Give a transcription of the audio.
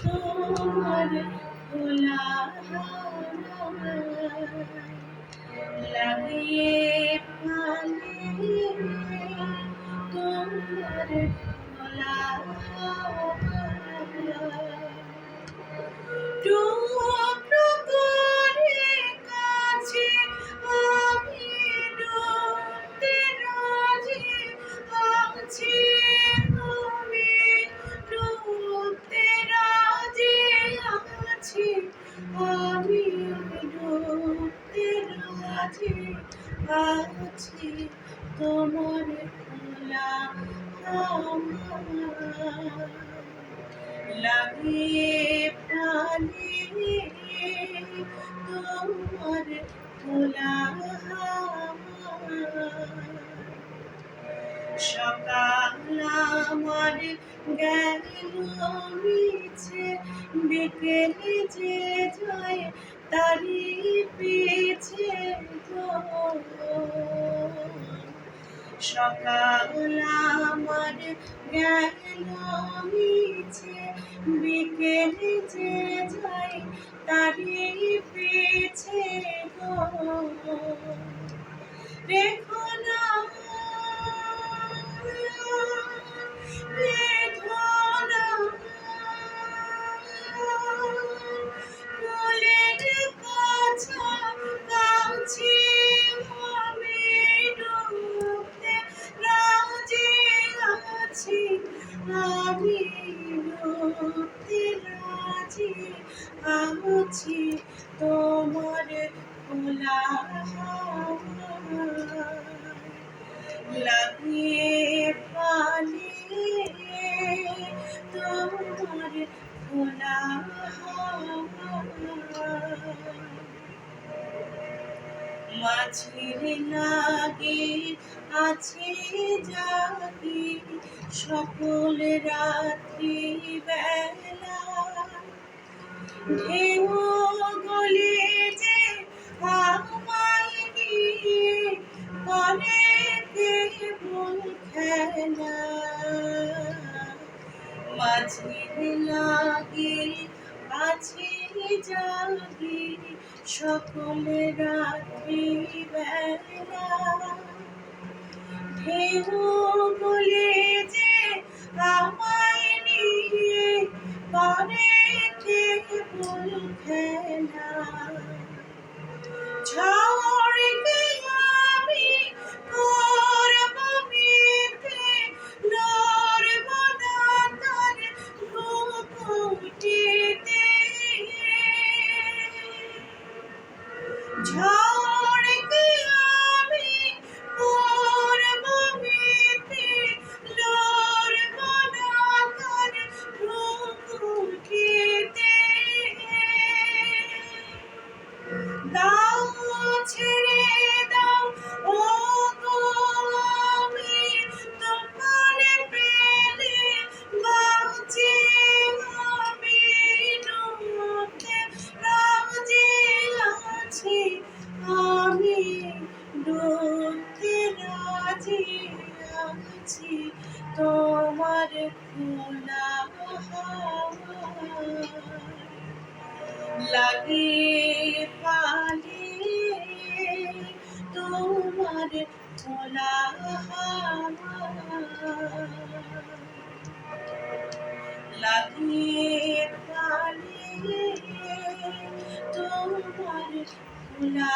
তোমার খোলা লাগিয়ে পালিয়ে তোমার খোলা টুকরো করে কাছে আমি ডুবতে রাজি আছি, আমি ডুবতে রাজি আছি, আমি ডুবতে রাজি আছি, তোমার খোলা লাগিয়ে পালিয়ে তোমার খোলা সকাল আমার গেল মিছে, বিকেলে যে যায় তারি পিছে সকাল আমার গেল মিছে, বিকেলে যে যায় তারি পিছে রেখো না বেদনা কোলের কাছাকাছি আমি ডুবতে রাজি আছি, আমি ডুবতে রাজি আছি, তোমার খোলা লাগিয়ে পালিয়ে তোমার খোলা মাঝির লাগে আছে জাগি সকল রাত্রি বেলা, ঢেউ গলে যে আমায় নিয়ে করে কেবল খেলা, মাঝির লাগে আছে জাগি সকল রাত্রি বেলা, ঢেউ গলে যে আমায় নিয়ে করে কেবল খেলা, ঝড়কে আমি করব মিথ্যে, লড়ব না তার ভ্রুকুটিতে, ঝড়কে আমি করব মিথ্যে, লড়ব না তার ভ্রুকুটিতে, দাও ছেড়ে দাও ও গো আমি তোমার পেলে বাঁচি, আমি ডুবতে রাজি আছি, আমি ডুবতে রাজি আছি, তোমার খোলা লাগিয়ে পালিয়ে তোমার খোলা লাগিয়ে পালিয়ে তোমার খোলা